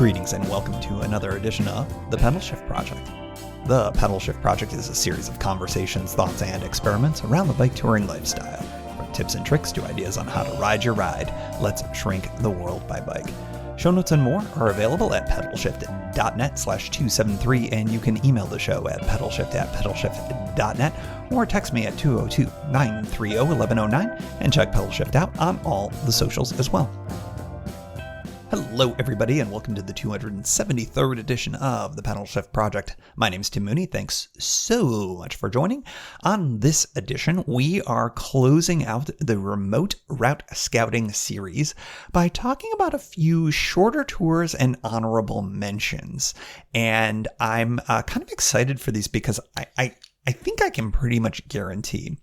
Greetings and welcome to another edition of the Pedalshift Project. The Pedalshift Project is a series of conversations, thoughts, and experiments around the bike touring lifestyle. From tips and tricks to ideas on how to ride your ride, let's shrink the world by bike. Show notes and more are available at pedalshift.net/273, and you can email the show at pedalshift@pedalshift.net or text me at 202-930-1109 and check Pedalshift out on all the socials as well. Hello, everybody, and welcome to the 273rd edition of the Pedalshift Project. My name is Tim Mooney. Thanks so much for joining. On this edition, we are closing out the remote route scouting series by talking about a few shorter tours and honorable mentions. And I'm kind of excited for these because I think I can pretty much guarantee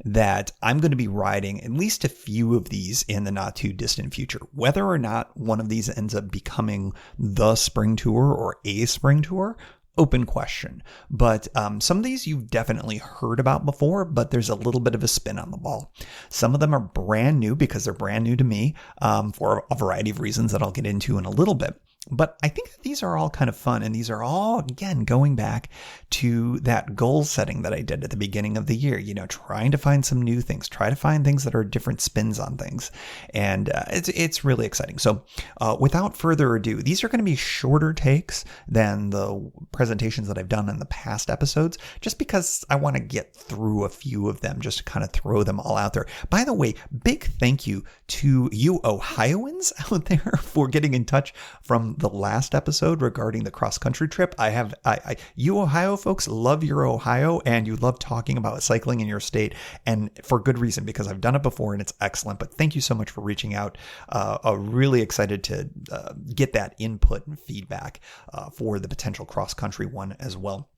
that I'm going to be riding at least a few of these in the not too distant future. Whether or not one of these ends up becoming the spring tour or a spring tour, open question. But some of these you've definitely heard about before, but there's a little bit of a spin on the ball. Some of them are brand new because they're brand new to me for a variety of reasons that I'll get into in a little bit. But I think that these are all kind of fun, and these are all, again, going back to that goal setting that I did at the beginning of the year, trying to find some new things, try to find things that are different spins on things, and it's really exciting. So without further ado, these are going to be shorter takes than the presentations that I've done in the past episodes, just because I want to get through a few of them, just to kind of throw them all out there. By the way, big thank you to you Ohioans out there for getting in touch from the last episode regarding the cross-country trip. You Ohio folks love your Ohio, and you love talking about cycling in your state, and for good reason, because I've done it before and it's excellent. But thank you so much for reaching out. Really excited to get that input and feedback for the potential cross-country one as well.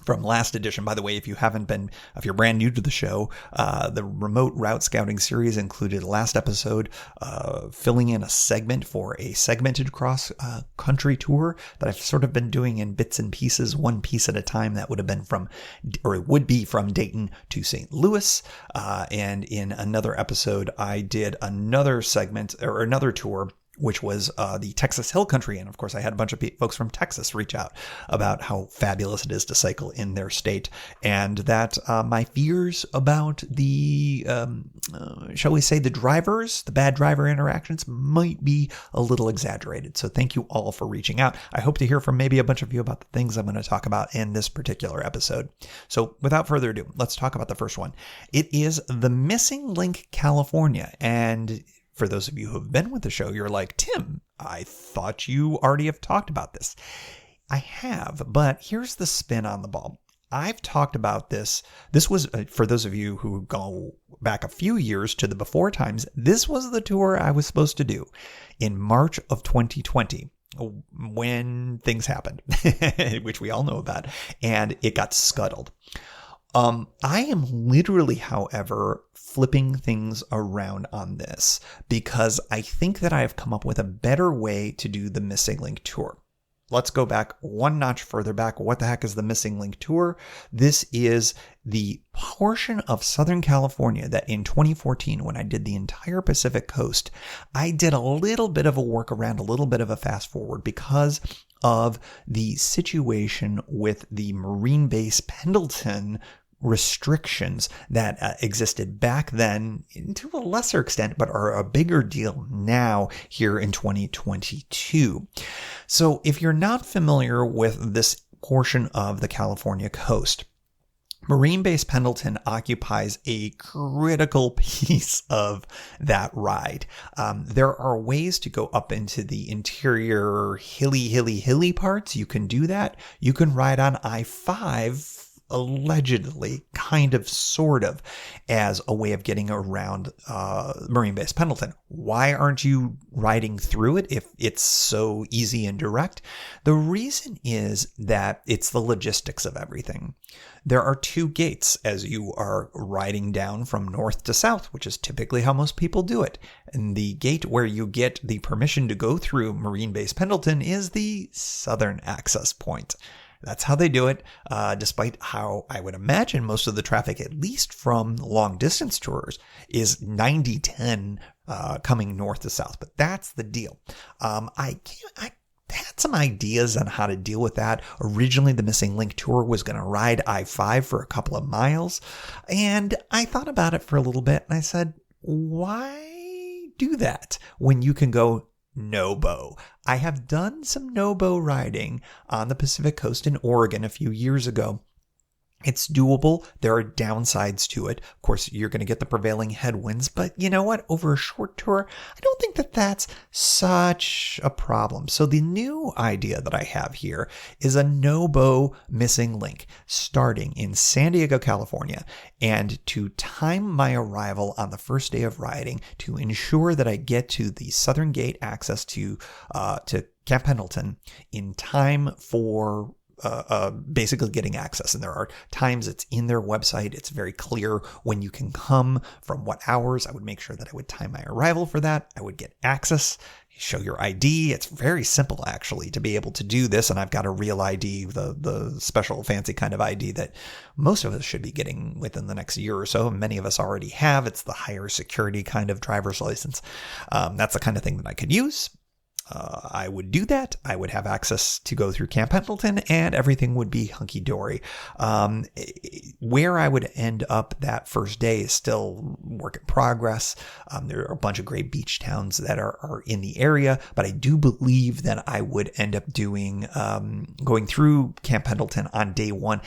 From last edition, by the way, if you're brand new to the show, the remote route scouting series included last episode filling in a segment for a segmented cross country tour that I've sort of been doing in bits and pieces, one piece at a time. That would be from Dayton to St. Louis. And in another episode, I did another segment or another tour, which was the Texas Hill Country. And of course, I had a bunch of folks from Texas reach out about how fabulous it is to cycle in their state, and that my fears about the, shall we say, the bad driver interactions might be a little exaggerated. So thank you all for reaching out. I hope to hear from maybe a bunch of you about the things I'm going to talk about in this particular episode. So without further ado, let's talk about the first one. It is the Missing Link, California. And for those of you who have been with the show, you're like, Tim, I thought you already have talked about this. I have, but here's the spin on the ball. I've talked about this. This was, for those of you who go back a few years to the before times, this was the tour I was supposed to do in March of 2020. When things happened, which we all know about, and it got scuttled. I am literally, however, flipping things around on this because I think that I have come up with a better way to do the Missing Link tour. Let's go back one notch further back. What the heck is the Missing Link tour? This is the portion of Southern California that in 2014, when I did the entire Pacific coast, I did a little bit of a workaround, a little bit of a fast forward because of the situation with the Marine Base Pendleton restrictions that existed back then to a lesser extent, but are a bigger deal now here in 2022. So if you're not familiar with this portion of the California coast, Marine Base Pendleton occupies a critical piece of that ride. There are ways to go up into the interior hilly parts. You can do that. You can ride on I-5, allegedly, kind of, sort of, as a way of getting around Marine Base Pendleton. Why aren't you riding through it if it's so easy and direct? The reason is that it's the logistics of everything. There are two gates as you are riding down from north to south, which is typically how most people do it. And the gate where you get the permission to go through Marine Base Pendleton is the southern access point. That's how they do it, despite how I would imagine most of the traffic, at least from long distance tours, is 90-10 coming north to south. But that's the deal. I have had some ideas on how to deal with that. Originally, the Missing Link Tour was going to ride I-5 for a couple of miles, and I thought about it for a little bit, and I said, why do that when you can go NoBo? I have done some NoBo riding on the Pacific Coast in Oregon a few years ago. It's doable. There are downsides to it. Of course, you're going to get the prevailing headwinds, but you know what? Over a short tour, I don't think that that's such a problem. So the new idea that I have here is a NoBo Missing Link starting in San Diego, California. And to time my arrival on the first day of riding to ensure that I get to the Southern Gate access to Camp Pendleton in time for basically getting access. And there are times it's in their website. It's very clear when you can come, from what hours. I would make sure that I would time my arrival for that. I would get access, show your ID. It's very simple, actually, to be able to do this. And I've got a real ID, the special fancy kind of ID that most of us should be getting within the next year or so. Many of us already have. It's the higher security kind of driver's license. That's the kind of thing that I could use. I would do that. I would have access to go through Camp Pendleton, and everything would be hunky-dory. Where I would end up that first day is still work in progress. There are a bunch of great beach towns that are in the area, but I do believe that I would end up doing going through Camp Pendleton on day one.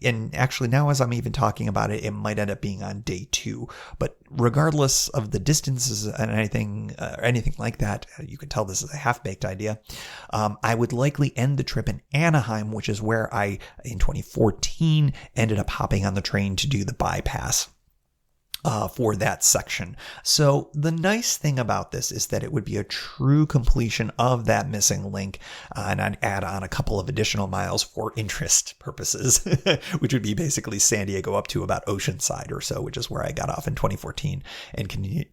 And actually, now as I'm even talking about it, it might end up being on day 2. But regardless of the distances and anything like that, you can tell this is a half-baked idea. I would likely end the trip in Anaheim, which is where I, in 2014, ended up hopping on the train to do the bypass for that section. So the nice thing about this is that it would be a true completion of that missing link, and I'd add on a couple of additional miles for interest purposes, which would be basically San Diego up to about Oceanside or so, which is where I got off in 2014 and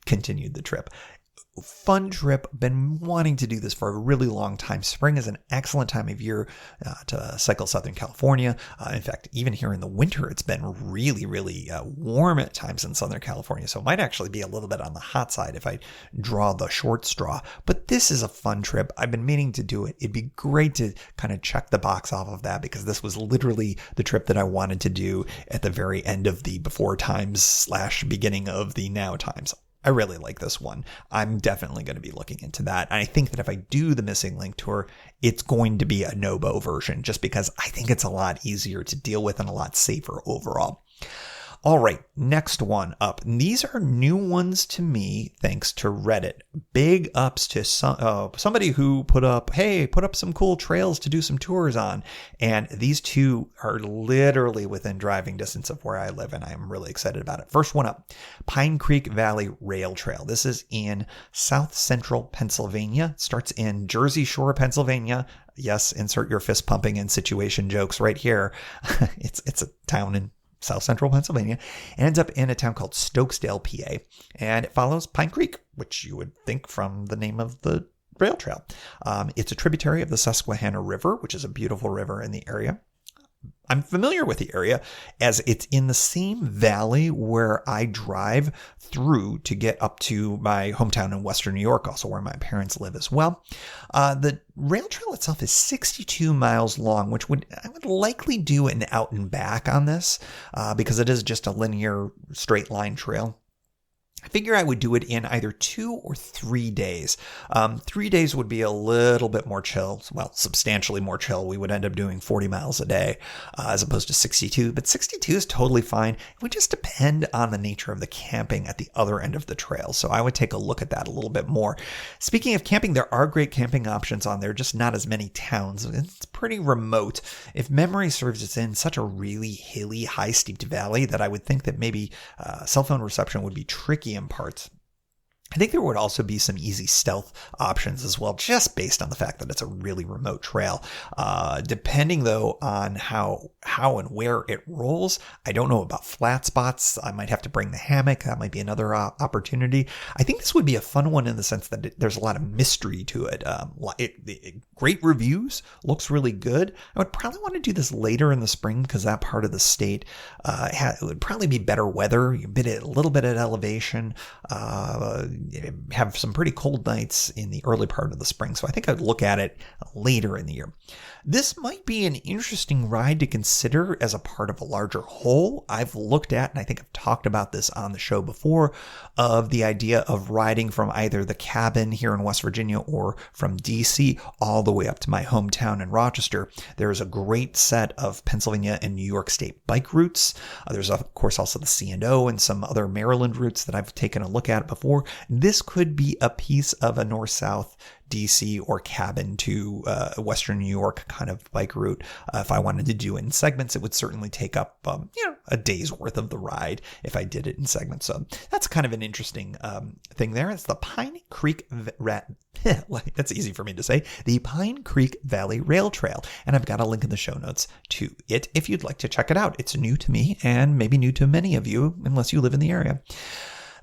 continued the trip. Fun trip. Been wanting to do this for a really long time. Spring is an excellent time of year to cycle Southern California. In fact, even here in the winter, it's been really, really warm at times in Southern California. So it might actually be a little bit on the hot side if I draw the short straw. But this is a fun trip. I've been meaning to do it. It'd be great to kind of check the box off of that, because this was literally the trip that I wanted to do at the very end of the before times / beginning of the now times. I really like this one. I'm definitely going to be looking into that. And I think that if I do the Missing Link Tour, it's going to be a NoBo version, just because I think it's a lot easier to deal with and a lot safer overall. All right, next one up. And these are new ones to me, thanks to Reddit. Big ups to somebody who put up some cool trails to do some tours on. And these two are literally within driving distance of where I live, and I'm really excited about it. First one up, Piney Creek Valley Rail Trail. This is in south central Pennsylvania. It starts in Jersey Shore, Pennsylvania. Yes, insert your fist pumping and situation jokes right here. It's a town in South Central Pennsylvania, and ends up in a town called Stokesdale, PA, and it follows Pine Creek, which you would think from the name of the rail trail. It's a tributary of the Susquehanna River, which is a beautiful river in the area. I'm familiar with the area as it's in the same valley where I drive through to get up to my hometown in Western New York, also where my parents live as well. The rail trail itself is 62 miles long, which I would likely do an out and back on this because it is just a linear straight line trail. I figure I would do it in either 2 or 3 days. 3 days would be a little bit more chill, well, substantially more chill. We would end up doing 40 miles a day as opposed to 62, but 62 is totally fine. It would just depend on the nature of the camping at the other end of the trail, so I would take a look at that a little bit more. Speaking of camping, there are great camping options on there, just not as many towns. It's pretty remote. If memory serves, it's in such a really hilly, high steeped valley that I would think that maybe cell phone reception would be tricky in parts. I think there would also be some easy stealth options as well, just based on the fact that it's a really remote trail. Depending, though, on how and where it rolls, I don't know about flat spots. I might have to bring the hammock. That might be another opportunity. I think this would be a fun one in the sense that there's a lot of mystery to it. Great reviews, looks really good. I would probably want to do this later in the spring because that part of the state it would probably be better weather, a little bit at elevation. have some pretty cold nights in the early part of the spring. So I think I'd look at it later in the year. This might be an interesting ride to consider as a part of a larger whole. I've looked at, and I think I've talked about this on the show before, of the idea of riding from either the cabin here in West Virginia or from DC all the way up to my hometown in Rochester. There's a great set of Pennsylvania and New York State bike routes. There's, of course, also the C&O and some other Maryland routes that I've taken a look at before. This could be a piece of a north-south DC or cabin to Western New York kind of bike route. If I wanted to do it in segments, it would certainly take up a day's worth of the ride if I did it in segments. So that's kind of an interesting thing there. It's the Piney Creek that's easy for me to say, the Pine Creek Valley Rail Trail. And I've got a link in the show notes to it if you'd like to check it out. It's new to me and maybe new to many of you, unless you live in the area.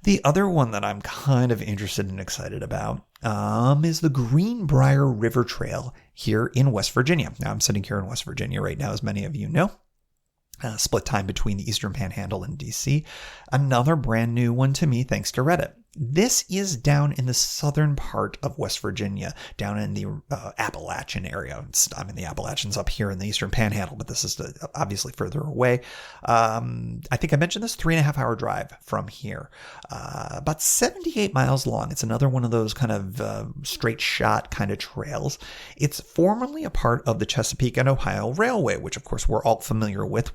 The other one that I'm kind of interested and excited about is the Greenbrier River Trail here in West Virginia. Now, I'm sitting here in West Virginia right now, as many of you know. Split time between the Eastern Panhandle and DC. Another brand new one to me, thanks to Reddit. This is down in the southern part of West Virginia, down in the Appalachian area. I'm in the Appalachians up here in the Eastern Panhandle, but this is obviously further away. I think I mentioned this 3.5 hour drive from here, about 78 miles long. It's another one of those kind of straight shot kind of trails. It's formerly a part of the Chesapeake and Ohio Railway, which of course we're all familiar with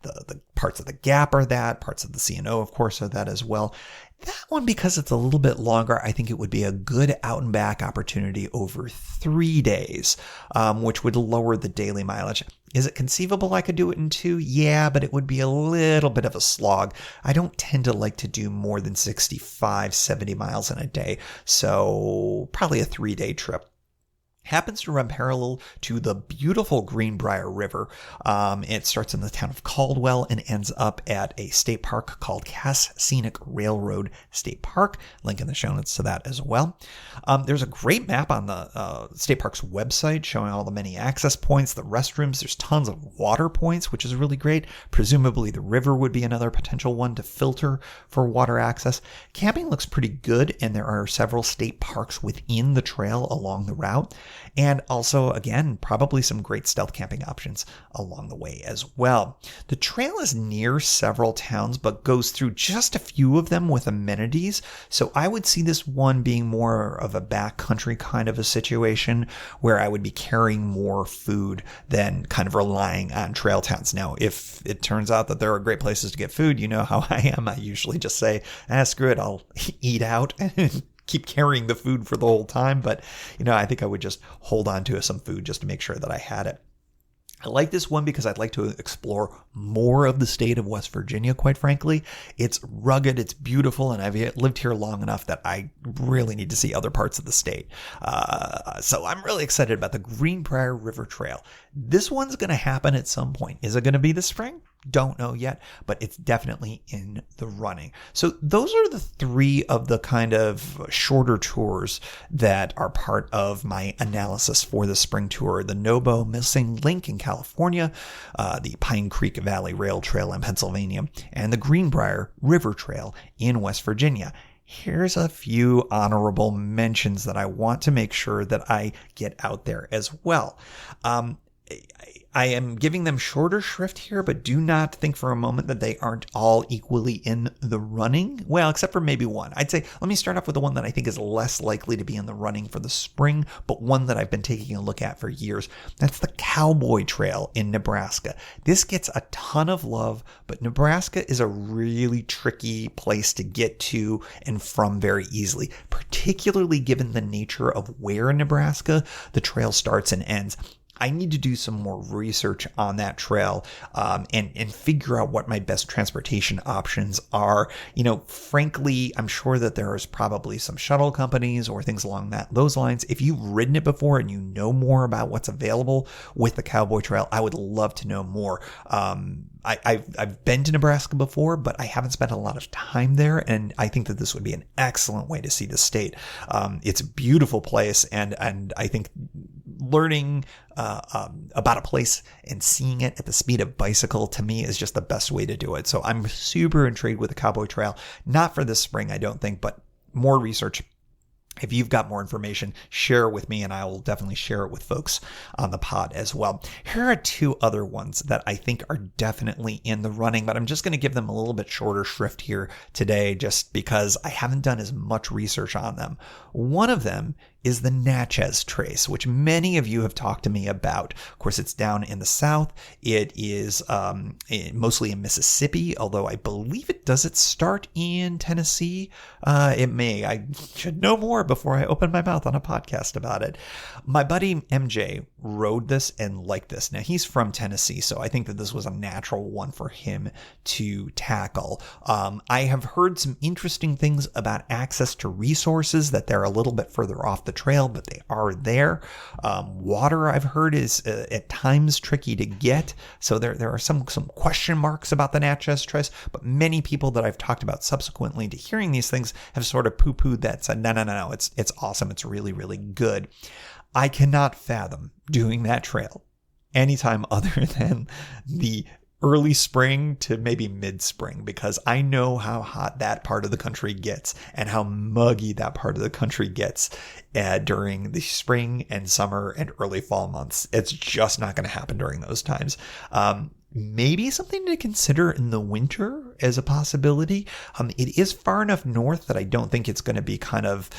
the parts of the Gap are that, parts of the C&O of course are that as well. That one, because it's a little bit longer, I think it would be a good out and back opportunity over 3 days, which would lower the daily mileage. Is it conceivable I could do it in 2? Yeah, but it would be a little bit of a slog. I don't tend to like to do more than 65, 70 miles in a day, so probably a 3-day trip. Happens to run parallel to the beautiful Greenbrier River. It starts in the town of Caldwell and ends up at a state park called Cass Scenic Railroad State Park. Link in the show notes to that as well. There's a great map on the state park's website showing all the many access points, the restrooms. There's tons of water points, which is really great. Presumably the river would be another potential one to filter for water access. Camping looks pretty good, and there are several state parks within the trail along the route. And also, again, probably some great stealth camping options along the way as well. The trail is near several towns, but goes through just a few of them with amenities. So I would see this one being more of a backcountry kind of a situation where I would be carrying more food than kind of relying on trail towns. Now, if it turns out that there are great places to get food, you know how I am. I usually just say, screw it, I'll eat out and keep carrying the food for the whole time. But, I think I would just hold on to some food just to make sure that I had it. I like this one because I'd like to explore more of the state of West Virginia, quite frankly. It's rugged, it's beautiful, and I've lived here long enough that I really need to see other parts of the state. So I'm really excited about the Greenbrier River Trail. This one's going to happen at some point. Is it going to be this spring? Don't know yet, but it's definitely in the running. So those are the 3 of the kind of shorter tours that are part of my analysis for the spring tour. The NoBo Missing Link in California, the Pine Creek Valley Rail Trail in Pennsylvania, and the Greenbrier River Trail in West Virginia. Here's a few honorable mentions that I want to make sure that I get out there as well. I am giving them shorter shrift here, but do not think for a moment that they aren't all equally in the running. Well, except for maybe one. I'd say, let me start off with the one that I think is less likely to be in the running for the spring, but one that I've been taking a look at for years. That's the Cowboy Trail in Nebraska. This gets a ton of love, but Nebraska is a really tricky place to get to and from very easily, particularly given the nature of where in Nebraska the trail starts and ends. I need to do some more research on that trail and figure out what my best transportation options are. Frankly, I'm sure that there is probably some shuttle companies or things along those lines. If you've ridden it before and you know more about what's available with the Cowboy Trail, I would love to know more. I've been to Nebraska before, but I haven't spent a lot of time there, and I think that this would be an excellent way to see the state. It's a beautiful place, and I think learning about a place and seeing it at the speed of bicycle, to me, is just the best way to do it. So I'm super intrigued with the Cowboy Trail. Not for this spring, I don't think, but more research. If you've got more information, share it with me, and I will definitely share it with folks on the pod as well. Here are two other ones that I think are definitely in the running, but I'm just going to give them a little bit shorter shrift here today just because I haven't done as much research on them. One of them is the Natchez Trace, which many of you have talked to me about. Of course, it's down in the south. It is mostly in Mississippi, although I believe does it start in Tennessee? It may. I should know more before I open my mouth on a podcast about it. My buddy MJ rode this and liked this. Now, he's from Tennessee, so I think that this was a natural one for him to tackle. I have heard some interesting things about access to resources, that they're a little bit further off the trail, but they are there. Water, I've heard, is at times tricky to get, so there are some question marks about the Natchez Trace, but many people that I've talked about subsequently to hearing these things have sort of poo-pooed that, said, no, it's awesome, it's really, really good. I cannot fathom doing that trail anytime other than the early spring to maybe mid-spring, because I know how hot that part of the country gets and how muggy that part of the country gets during the spring and summer and early fall months. It's just not going to happen during those times. Maybe something to consider in the winter as a possibility. It is far enough north that I don't think it's going to be kind of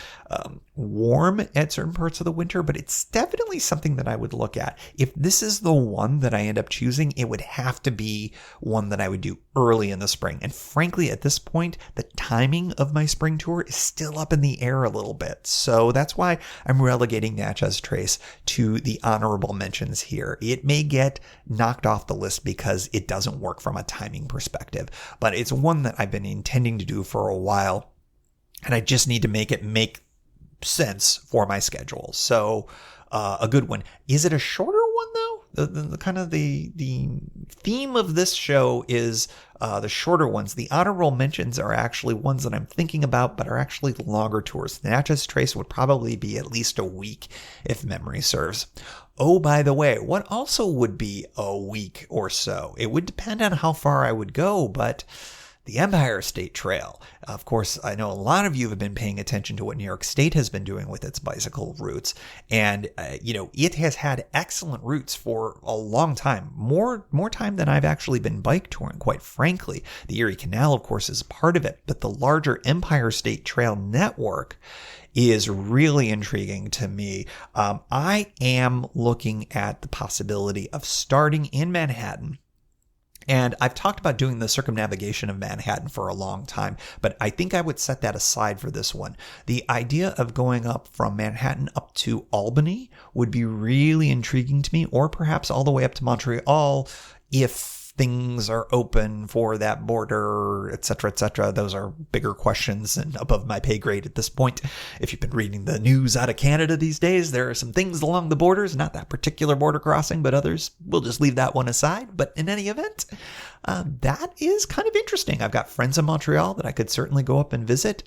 warm at certain parts of the winter, but it's definitely something that I would look at. If this is the one that I end up choosing, it would have to be one that I would do early in the spring. And frankly, at this point, the timing of my spring tour is still up in the air a little bit. So that's why I'm relegating Natchez Trace to the honorable mentions here. It may get knocked off the list because it doesn't work from a timing perspective, but it's one that I've been intending to do for a while, and I just need to make it make sense for my schedule. So a good one. Is it a shorter one though? The kind of the theme of this show is the shorter ones. The honorable mentions are actually ones that I'm thinking about, but are actually longer tours. The Natchez Trace would probably be at least a week if memory serves. Oh, by the way, what also would be a week or so? It would depend on how far I would go, but the Empire State Trail. Of course, I know a lot of you have been paying attention to what New York State has been doing with its bicycle routes. And, it has had excellent routes for a long time, more time than I've actually been bike touring, quite frankly. The Erie Canal, of course, is part of it, but the larger Empire State Trail network is really intriguing to me. I am looking at the possibility of starting in Manhattan. And I've talked about doing the circumnavigation of Manhattan for a long time, but I think I would set that aside for this one. The idea of going up from Manhattan up to Albany would be really intriguing to me, or perhaps all the way up to Montreal if things are open for that border, et cetera, et cetera. Those are bigger questions and above my pay grade at this point. If you've been reading the news out of Canada these days, there are some things along the borders, not that particular border crossing, but others. We'll just leave that one aside. But in any event, that is kind of interesting. I've got friends in Montreal that I could certainly go up and visit.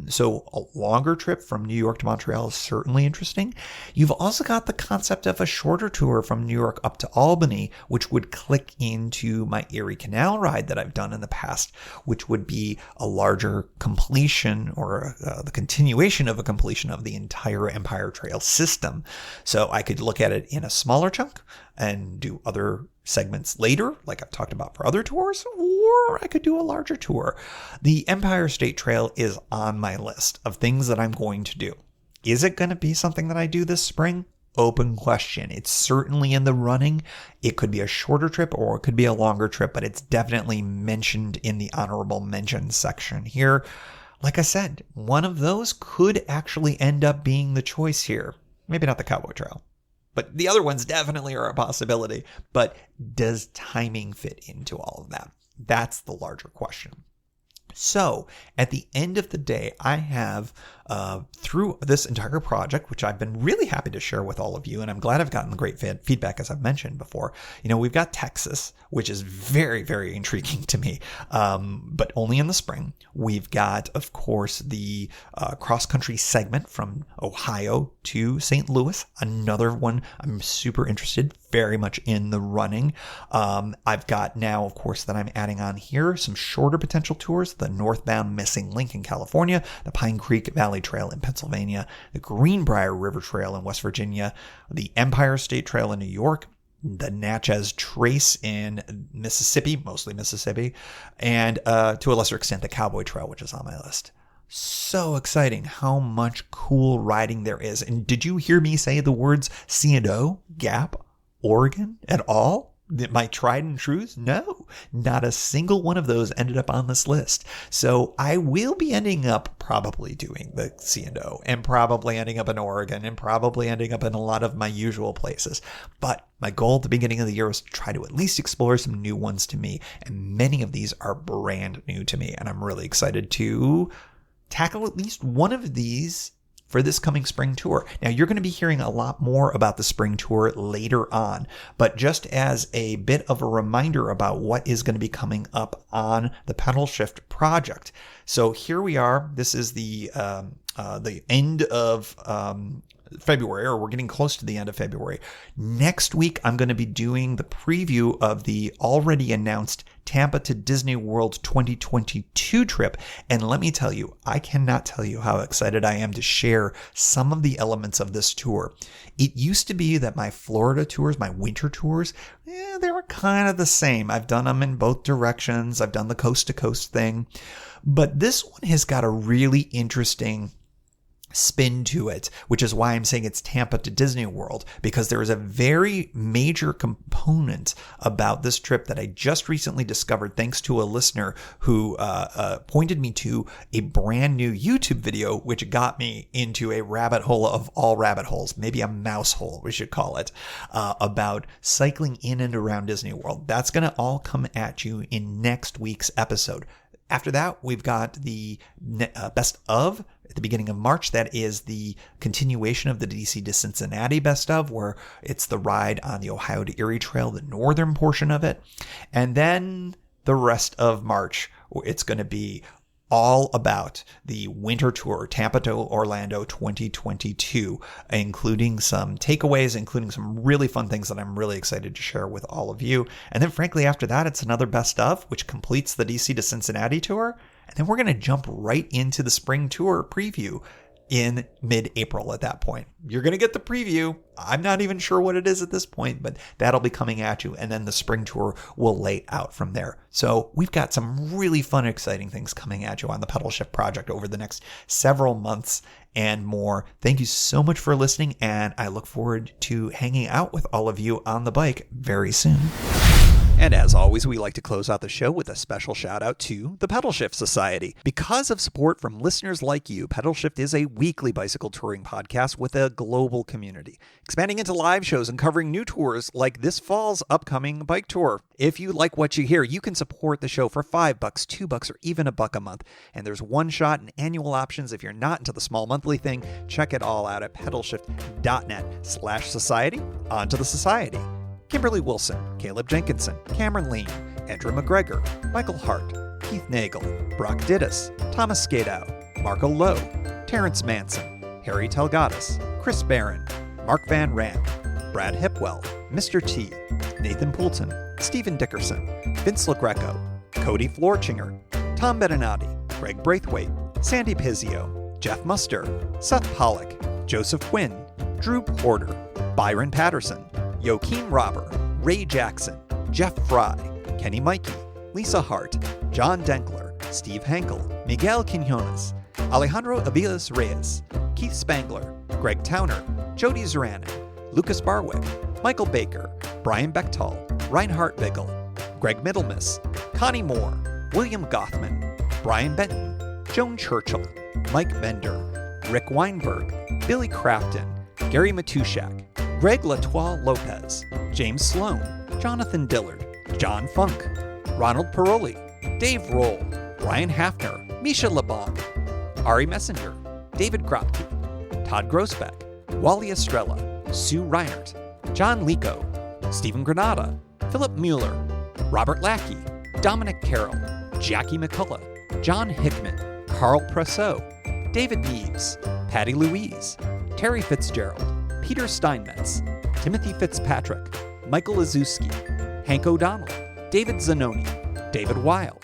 So a longer trip from New York to Montreal is certainly interesting. You've also got the concept of a shorter tour from New York up to Albany, which would click into my Erie Canal ride that I've done in the past, which would be a larger completion or the continuation of a completion of the entire Empire Trail system. So I could look at it in a smaller chunk and do other segments later, like I've talked about for other tours, or I could do a larger tour. The Empire State Trail is on my list of things that I'm going to do. Is it going to be something that I do this spring? Open question. It's certainly in the running. It could be a shorter trip or it could be a longer trip, but it's definitely mentioned in the honorable mentions section here. Like I said, one of those could actually end up being the choice here. Maybe not the Cowboy Trail, but the other ones definitely are a possibility. But does timing fit into all of that? That's the larger question. So at the end of the day, I have through this entire project, which I've been really happy to share with all of you. And I'm glad I've gotten great feedback, as I've mentioned before. We've got Texas, which is very, very intriguing to me, but only in the spring. We've got, of course, the cross-country segment from Ohio to St. Louis, another one I'm super interested, very much in the running. I've got now, of course, that I'm adding on here some shorter potential tours: the northbound Missing Link in California, the Piney Creek Valley Trail in Pennsylvania, the Greenbrier River Trail in West Virginia, the Empire State Trail in New York, the Natchez Trace in Mississippi, mostly Mississippi, and to a lesser extent, the Cowboy Trail, which is on my list. So exciting how much cool riding there is. And did you hear me say the words C&O, Gap, Oregon at all? My tried and trues? No, not a single one of those ended up on this list. So I will be ending up probably doing the C&O and probably ending up in Oregon and probably ending up in a lot of my usual places. But my goal at the beginning of the year was to try to at least explore some new ones to me. And many of these are brand new to me. And I'm really excited to tackle at least one of these for this coming spring tour. Now, you're going to be hearing a lot more about the spring tour later on, but just as a bit of a reminder about what is going to be coming up on the Pedalshift project. So here we are. This is the end of February, or we're getting close to the end of February. Next week, I'm going to be doing the preview of the already announced Tampa to Disney World 2022 trip. And let me tell you, I cannot tell you how excited I am to share some of the elements of this tour. It used to be that my Florida tours, my winter tours, they were kind of the same. I've done them in both directions. I've done the coast to coast thing. But this one has got a really interesting spin to it, which is why I'm saying it's Tampa to Disney World, because there is a very major component about this trip that I just recently discovered thanks to a listener who pointed me to a brand new YouTube video, which got me into a rabbit hole of all rabbit holes, maybe a mouse hole, we should call it, about cycling in and around Disney World. That's going to all come at you in next week's episode. After that, we've got the best of at the beginning of March. That is the continuation of the DC to Cincinnati best of, where it's the ride on the Ohio to Erie Trail, the northern portion of it. And then the rest of March, it's going to be all about the winter tour, Tampa to Orlando 2022, including some takeaways, including some really fun things that I'm really excited to share with all of you. And then frankly, after that, it's another best of, which completes the DC to Cincinnati tour. And then we're going to jump right into the spring tour preview in mid-April at that point. You're going to get the preview. I'm not even sure what it is at this point, but that'll be coming at you. And then the spring tour will lay out from there. So we've got some really fun, exciting things coming at you on the Pedalshift project over the next several months and more. Thank you so much for listening, and I look forward to hanging out with all of you on the bike very soon. And as always, we like to close out the show with a special shout out to the Pedalshift Society. Because of support from listeners like you, Pedalshift is a weekly bicycle touring podcast with a global community, expanding into live shows and covering new tours like this fall's upcoming bike tour. If you like what you hear, you can support the show for $5, $2, or even $1 a month. And there's one shot and annual options if you're not into the small monthly thing. Check it all out at pedalshift.net/society. On to the society. Kimberly Wilson, Caleb Jenkinson, Cameron Lean, Andrew McGregor, Michael Hart, Keith Nagel, Brock Dittus, Thomas Skadow, Marco Lowe, Terrence Manson, Harry Telgadas, Chris Barron, Mark Van Rank, Brad Hipwell, Mr. T, Nathan Poulton, Stephen Dickerson, Vince LaGreco, Cody Florchinger, Tom Beninati, Greg Braithwaite, Sandy Pizzio, Jeff Muster, Seth Pollock, Joseph Quinn, Drew Porter, Byron Patterson, Joachim Robber, Ray Jackson, Jeff Fry, Kenny Mikey, Lisa Hart, John Denkler, Steve Henkel, Miguel Quinones, Alejandro Aviles Reyes, Keith Spangler, Greg Towner, Jody Zeranin, Lucas Barwick, Michael Baker, Brian Bechtal, Reinhard Bigel, Greg Middlemiss, Connie Moore, William Gothman, Brian Benton, Joan Churchill, Mike Bender, Rick Weinberg, Billy Crafton, Gary Matushak, Greg Latoile Lopez, James Sloan, Jonathan Dillard, John Funk, Ronald Paroli, Dave Roll, Brian Hafner, Misha Laban, Ari Messenger, David Kropke, Todd Grossbeck, Wally Estrella, Sue Reinert, John Lico, Stephen Granada, Philip Mueller, Robert Lackey, Dominic Carroll, Jackie McCullough, John Hickman, Carl Presseau, David Neves, Patty Louise, Terry Fitzgerald, Peter Steinmetz, Timothy Fitzpatrick, Michael Azuski, Hank O'Donnell, David Zanoni, David Weil,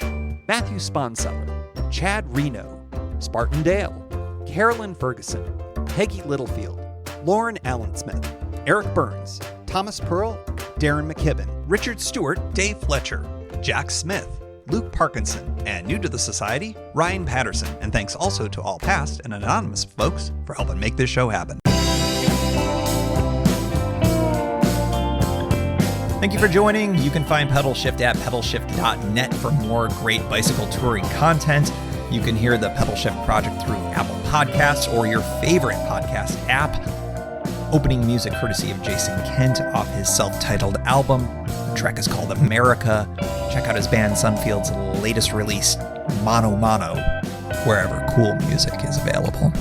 Matthew Sponseller, Chad Reno, Spartan Dale, Carolyn Ferguson, Peggy Littlefield, Lauren Allensmith, Eric Burns, Thomas Pearl, Darren McKibben, Richard Stewart, Dave Fletcher, Jack Smith, Luke Parkinson, and new to the society, Ryan Patterson. And thanks also to all past and anonymous folks for helping make this show happen. Thank you for joining. You can find Pedalshift at pedalshift.net for more great bicycle touring content. You can hear the Pedalshift project through Apple Podcasts or your favorite podcast app. Opening music courtesy of Jason Kent off his self-titled album. The track is called America. Check out his band Sunfield's latest release, Mono Mono, wherever cool music is available.